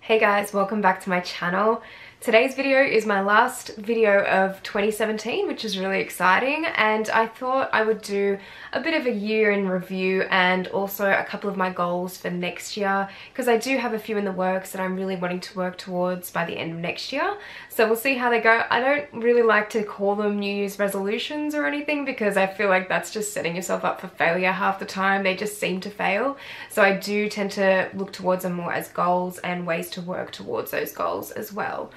Hey guys, welcome back to my channel. Today's video is my last video of 2017, which is really exciting, and I thought I would do a bit of a year in review and also a couple of my goals for next year, because I do have a few in the works that I'm really wanting to work towards by the end of next year. So we'll see how they go. I don't really like to call them New Year's resolutions or anything because I feel like that's just setting yourself up for failure half the time. They just seem to fail. So I do tend to look towards them more as goals and ways to work towards those goals as well.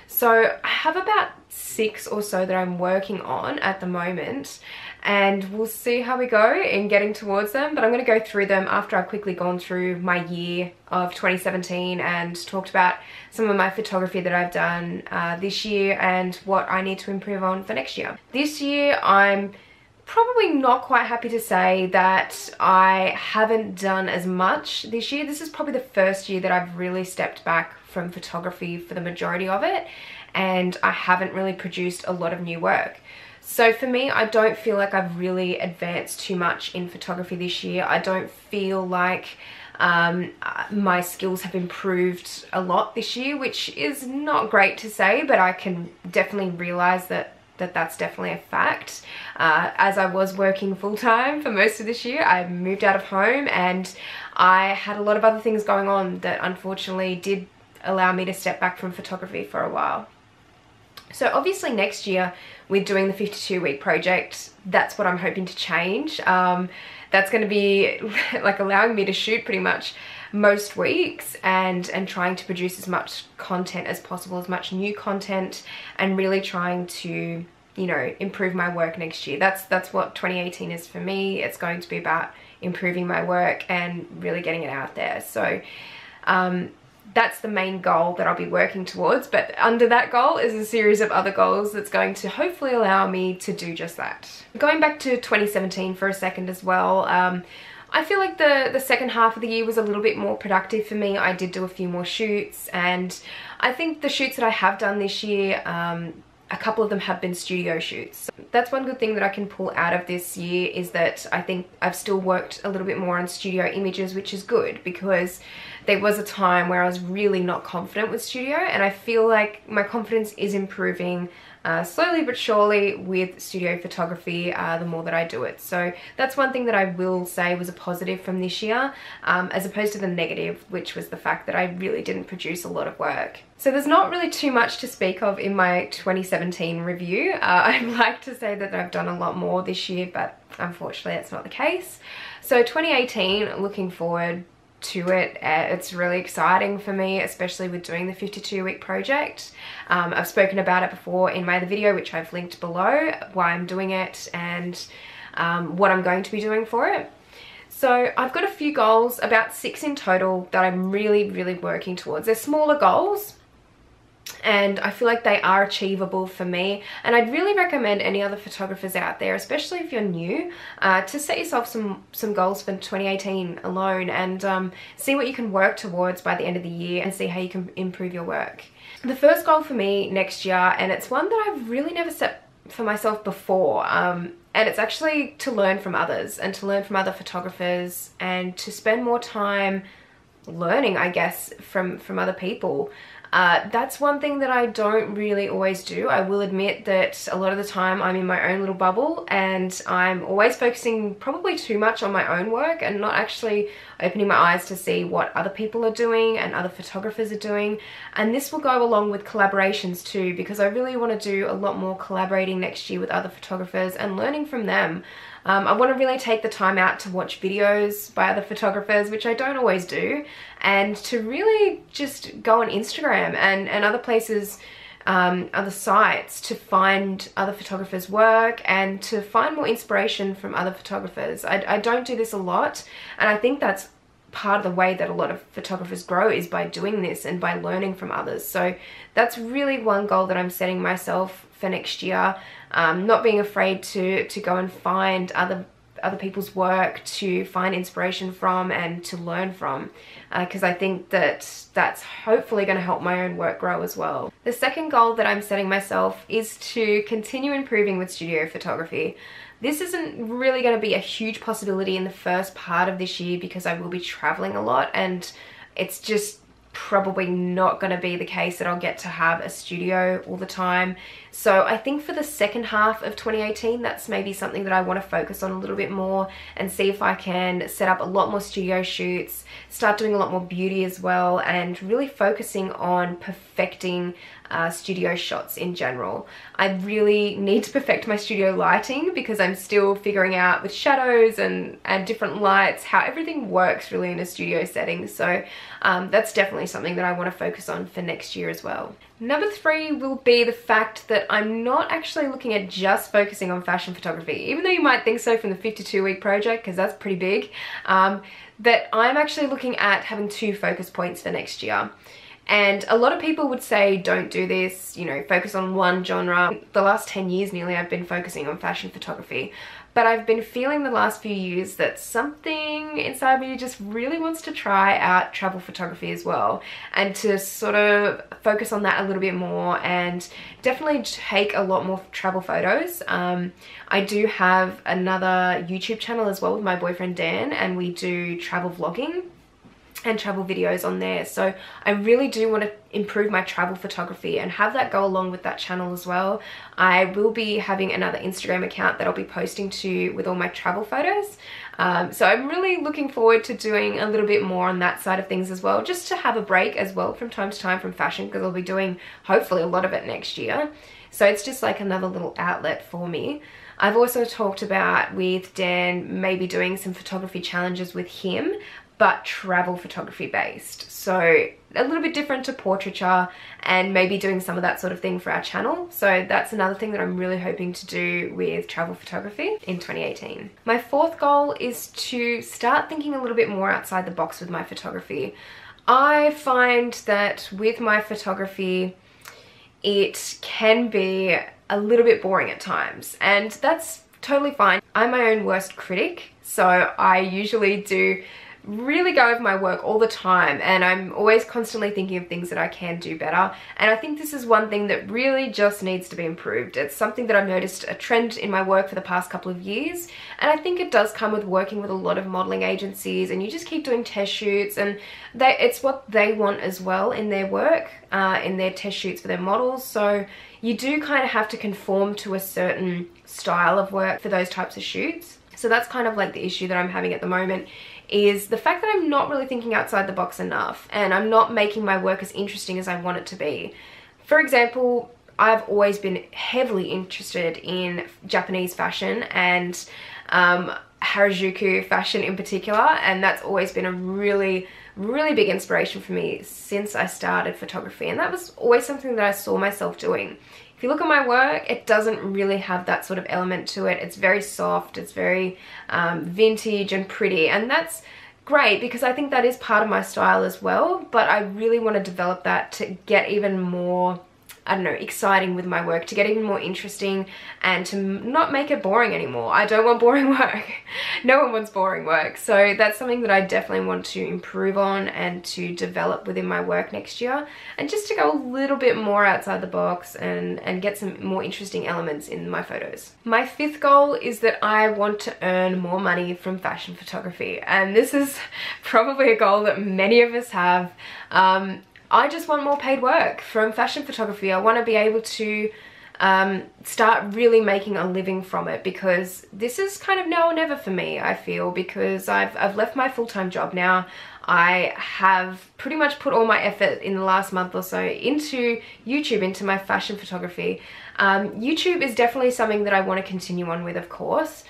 So I have about 6 or so that I'm working on at the moment, and we'll see how we go in getting towards them. But I'm going to go through them after I've quickly gone through my year of 2017 and talked about some of my photography that I've done this year and what I need to improve on for next year. This year I'm probably not quite happy to say that I haven't done as much this year. This is probably the first year that I've really stepped back from photography for the majority of it, and I haven't really produced a lot of new work. So for me, I don't feel like I've really advanced too much in photography this year. I don't feel like my skills have improved a lot this year, which is not great to say, but I can definitely realize that's definitely a fact. As I was working full-time for most of this year, I moved out of home and I had a lot of other things going on that unfortunately did allow me to step back from photography for a while. So obviously next year we're doing the 52-week project. That's what I'm hoping to change. That's going to be like allowing me to shoot pretty much most weeks and trying to produce as much content as possible, as much new content, and really trying to, you know, improve my work next year. That's what 2018 is for me. It's going to be about improving my work and really getting it out there. So that's the main goal that I'll be working towards, but under that goal is a series of other goals that's going to hopefully allow me to do just that. Going back to 2017 for a second as well, I feel like the second half of the year was a little bit more productive for me. I did do a few more shoots, and I think the shoots that I have done this year, a couple of them have been studio shoots. That's one good thing that I can pull out of this year, is that I think I've still worked a little bit more on studio images, which is good, because there was a time where I was really not confident with studio, and I feel like my confidence is improving slowly but surely with studio photography the more that I do it. So that's one thing that I will say was a positive from this year, as opposed to the negative, which was the fact that I really didn't produce a lot of work. So there's not really too much to speak of in my 2017 review. I'd like to say that I've done a lot more this year, but unfortunately that's not the case. So 2018, looking forward to it. It's really exciting for me, especially with doing the 52-week project. I've spoken about it before in my other video, which I've linked below, why I'm doing it and what I'm going to be doing for it. So I've got a few goals, about 6 in total, that I'm really working towards. They're smaller goals, and I feel like they are achievable for me, and I'd really recommend any other photographers out there, especially if you're new, to set yourself some goals for 2018 alone, and see what you can work towards by the end of the year and see how you can improve your work. The first goal for me next year, and it's one that I've really never set for myself before, and it's actually to learn from others and to learn from other photographers and to spend more time learning, I guess, from other people. That's one thing that I don't really always do. I will admit that a lot of the time I'm in my own little bubble, and I'm always focusing probably too much on my own work and not actually opening my eyes to see what other people are doing and other photographers are doing. And this will go along with collaborations too, because I really want to do a lot more collaborating next year with other photographers and learning from them. I want to really take the time out to watch videos by other photographers, which I don't always do, and to really just go on Instagram and other places, other sites, to find other photographers' work and to find more inspiration from other photographers. I don't do this a lot, and I think that's part of the way that a lot of photographers grow, is by doing this and by learning from others. So that's really one goal that I'm setting myself for next year. Not being afraid to go and find other people's work to find inspiration from and to learn from, because I think that that's hopefully going to help my own work grow as well. The second goal that I'm setting myself is to continue improving with studio photography. This isn't really going to be a huge possibility in the first part of this year because I will be traveling a lot, and it's just probably not going to be the case that I'll get to have a studio all the time. So I think for the second half of 2018, that's maybe something that I want to focus on a little bit more and see if I can set up a lot more studio shoots, start doing a lot more beauty as well, and really focusing on perfecting studio shots in general. I really need to perfect my studio lighting because I'm still figuring out with shadows and different lights how everything works really in a studio setting. So that's definitely something that I want to focus on for next year as well. Number 3 will be the fact that I'm not actually looking at just focusing on fashion photography, even though you might think so from the 52-week project, because that's pretty big, that I'm actually looking at having 2 focus points for next year. And a lot of people would say, don't do this, you know, focus on one genre. The last 10 years nearly, I've been focusing on fashion photography. But I've been feeling the last few years that something inside me just really wants to try out travel photography as well, and to sort of focus on that a little bit more and definitely take a lot more travel photos. I do have another YouTube channel as well with my boyfriend Dan, and we do travel vlogging and travel videos on there. So I really do want to improve my travel photography and have that go along with that channel as well. I will be having another Instagram account that I'll be posting to with all my travel photos. So I'm really looking forward to doing a little bit more on that side of things as well, just to have a break as well from time to time from fashion, because I'll be doing hopefully a lot of it next year. So it's just like another little outlet for me. I've also talked about with Dan maybe doing some photography challenges with him, but travel photography based. So a little bit different to portraiture, and maybe doing some of that sort of thing for our channel. So that's another thing that I'm really hoping to do with travel photography in 2018. My 4th goal is to start thinking a little bit more outside the box with my photography. I find that with my photography, it can be a little bit boring at times, and that's totally fine. I'm my own worst critic, so I usually do really go over my work all the time, and I'm always constantly thinking of things that I can do better. And I think this is one thing that really just needs to be improved. It's something that I've noticed a trend in my work for the past couple of years, and I think it does come with working with a lot of modeling agencies, and you just keep doing test shoots, and it's what they want as well in their work, in their test shoots for their models. So you do kind of have to conform to a certain style of work for those types of shoots. So that's kind of like the issue that I'm having at the moment, is the fact that I'm not really thinking outside the box enough, and I'm not making my work as interesting as I want it to be. For example, I've always been heavily interested in Japanese fashion and Harajuku fashion in particular, and that's always been a really big inspiration for me since I started photography, and that was always something that I saw myself doing. If you look at my work, it doesn't really have that sort of element to it. It's very soft, it's very vintage and pretty, and that's great because I think that is part of my style as well, but I really want to develop that to get even more, I don't know, exciting with my work, to get even more interesting and to not make it boring anymore. I don't want boring work. No one wants boring work. So that's something that I definitely want to improve on and to develop within my work next year, and just to go a little bit more outside the box and get some more interesting elements in my photos. My 5th goal is that I want to earn more money from fashion photography, and this is probably a goal that many of us have. I just want more paid work from fashion photography. I want to be able to start really making a living from it, because this is kind of now or never for me, I feel, because I've left my full-time job now. I have pretty much put all my effort in the last month or so into YouTube, into my fashion photography. YouTube is definitely something that I want to continue on with, of course,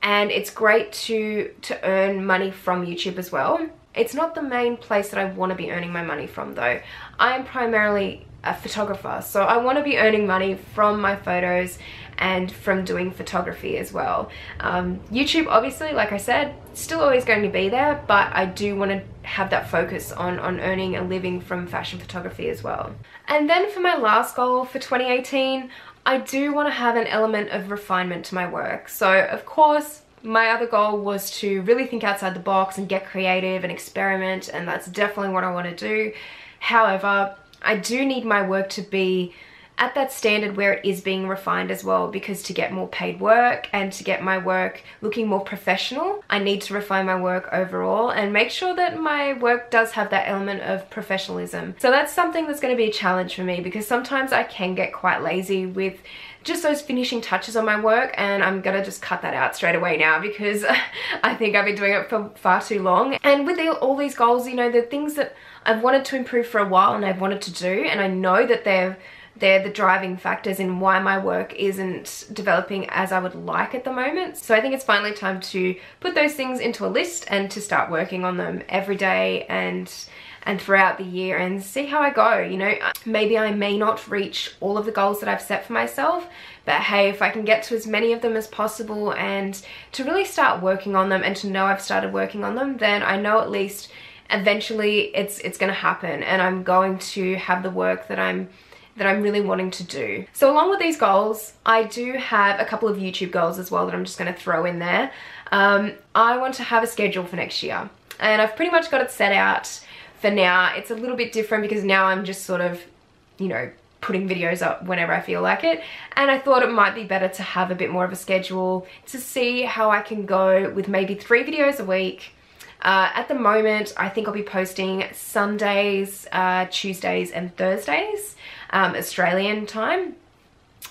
and it's great to earn money from YouTube as well. It's not the main place that I want to be earning my money from though. I am primarily a photographer, so I want to be earning money from my photos and from doing photography as well. YouTube, obviously, like I said, still always going to be there, but I do want to have that focus on earning a living from fashion photography as well. And then for my last goal for 2018, I do want to have an element of refinement to my work. So of course, my other goal was to really think outside the box and get creative and experiment, and that's definitely what I want to do. However, I do need my work to be at that standard where it is being refined as well, because to get more paid work and to get my work looking more professional, I need to refine my work overall and make sure that my work does have that element of professionalism. So that's something that's going to be a challenge for me, because sometimes I can get quite lazy with just those finishing touches on my work, and I'm gonna just cut that out straight away now, because I think I've been doing it for far too long. And with all these goals, you know, the things that I've wanted to improve for a while and I've wanted to do, and I know that they're the driving factors in why my work isn't developing as I would like at the moment. So I think it's finally time to put those things into a list and to start working on them every day and throughout the year and see how I go. You know, maybe I may not reach all of the goals that I've set for myself, but hey, if I can get to as many of them as possible and to really start working on them and to know I've started working on them, then I know at least eventually it's going to happen and I'm going to have the work that I'm really wanting to do. So along with these goals, I do have a couple of YouTube goals as well that I'm just going to throw in there. I want to have a schedule for next year, and I've pretty much got it set out. For now, it's a little bit different because now I'm just sort of, you know, putting videos up whenever I feel like it. And I thought it might be better to have a bit more of a schedule to see how I can go with maybe 3 videos a week. At the moment, I think I'll be posting Sundays, Tuesdays and Thursdays, Australian time.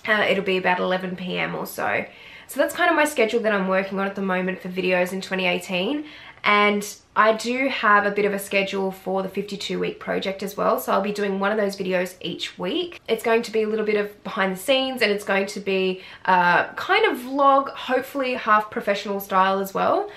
It'll be about 11 PM or so. So that's kind of my schedule that I'm working on at the moment for videos in 2018. And I do have a bit of a schedule for the 52-week project as well. So I'll be doing one of those videos each week. It's going to be a little bit of behind the scenes, and it's going to be kind of vlog, hopefully half professional style as well,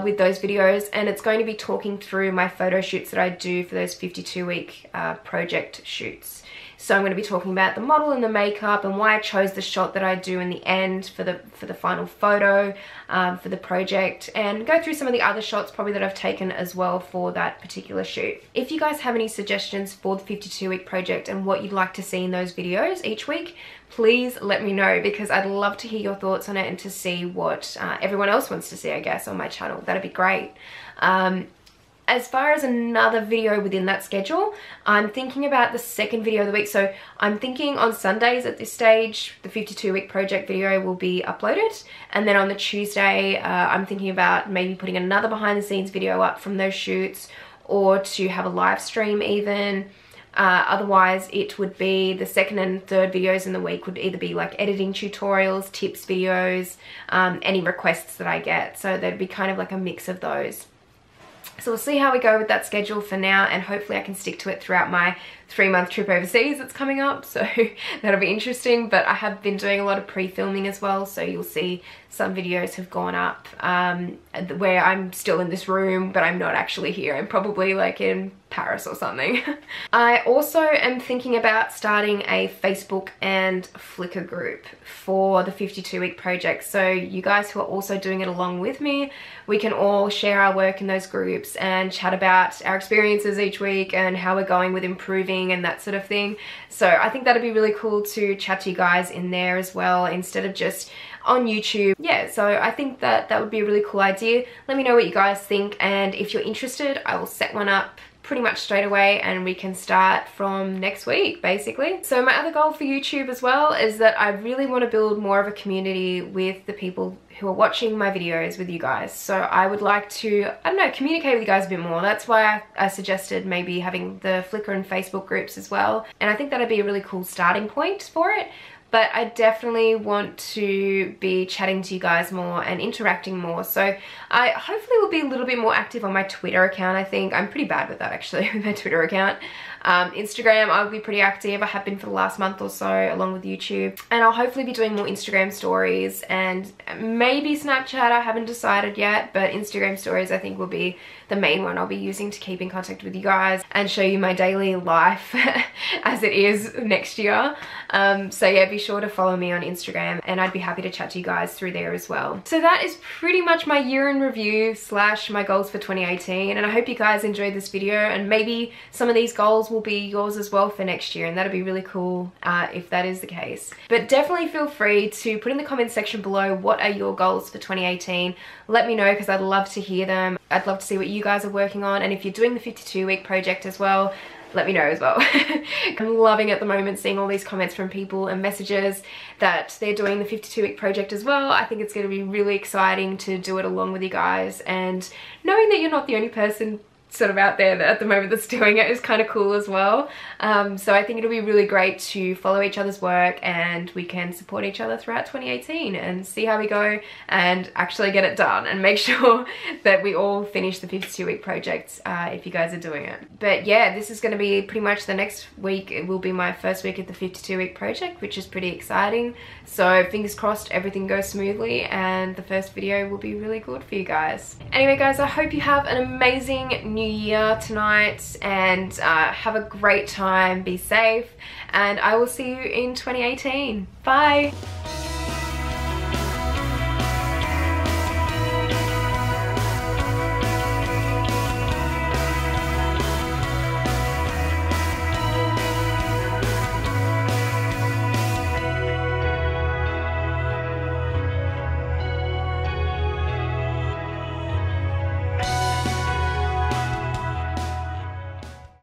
with those videos. And it's going to be talking through my photo shoots that I do for those 52-week project shoots. So I'm going to be talking about the model and the makeup and why I chose the shot that I do in the end for the final photo for the project, and go through some of the other shots probably that I've taken as well for that particular shoot. If you guys have any suggestions for the 52-week project and what you'd like to see in those videos each week, please let me know, because I'd love to hear your thoughts on it and to see what everyone else wants to see, I guess, on my channel. That'd be great. As far as another video within that schedule, I'm thinking about the second video of the week. So I'm thinking on Sundays at this stage, the 52-week project video will be uploaded. And then on the Tuesday, I'm thinking about maybe putting another behind the scenes video up from those shoots, or to have a live stream even. Otherwise, it would be the second and third videos in the week would either be like editing tutorials, tips videos, any requests that I get. So there'd be kind of like a mix of those. So we'll see how we go with that schedule for now, and hopefully I can stick to it throughout my 3-month trip overseas that's coming up, so that'll be interesting. But I have been doing a lot of pre-filming as well, so you'll see some videos have gone up where I'm still in this room, but I'm not actually here. I'm probably like in Paris or something. I also am thinking about starting a Facebook and Flickr group for the 52-week project. So you guys who are also doing it along with me, we can all share our work in those groups and chat about our experiences each week and how we're going with improving and that sort of thing. So I think that'd be really cool to chat to you guys in there as well, instead of just on YouTube. Yeah, so I think that that would be a really cool idea. Let me know what you guys think, and if you're interested, I will set one up pretty much straight away and we can start from next week basically. So my other goal for YouTube as well is that I really want to build more of a community with the people who are watching my videos with you guys. So I would like to, I don't know, communicate with you guys a bit more. That's why I suggested maybe having the Flickr and Facebook groups as well, and I think that'd be a really cool starting point for it. But I definitely want to be chatting to you guys more and interacting more. So I hopefully will be a little bit more active on my Twitter account. I think I'm pretty bad with that actually, with my Twitter account. Instagram, I'll be pretty active. I have been for the last month or so, along with YouTube. And I'll hopefully be doing more Instagram stories and maybe Snapchat. I haven't decided yet, but Instagram stories I think will be the main one I'll be using to keep in contact with you guys and show you my daily life as it is next year. So yeah, be sure to follow me on Instagram and I'd be happy to chat to you guys through there as well. So that is pretty much my year in review / my goals for 2018, and I hope you guys enjoyed this video, and maybe some of these goals will be yours as well for next year, and that'd be really cool if that is the case. But definitely feel free to put in the comment section below what are your goals for 2018. Let me know, because I'd love to hear them. I'd love to see what you guys are working on, and if you're doing the 52-week project as well, let me know as well. I'm loving at the moment seeing all these comments from people and messages that they're doing the 52-week project as well. I think it's going to be really exciting to do it along with you guys, and knowing that you're not the only person sort of out there that at the moment that's doing it is kind of cool as well. So I think it'll be really great to follow each other's work, and we can support each other throughout 2018 and see how we go and actually get it done and make sure that we all finish the 52-week project if you guys are doing it. But yeah, this is going to be pretty much the next week. It will be my first week of the 52-week project, which is pretty exciting. So fingers crossed everything goes smoothly and the first video will be really good for you guys. Anyway guys, I hope you have an amazing new year tonight, and have a great time, be safe, and I will see you in 2018. Bye!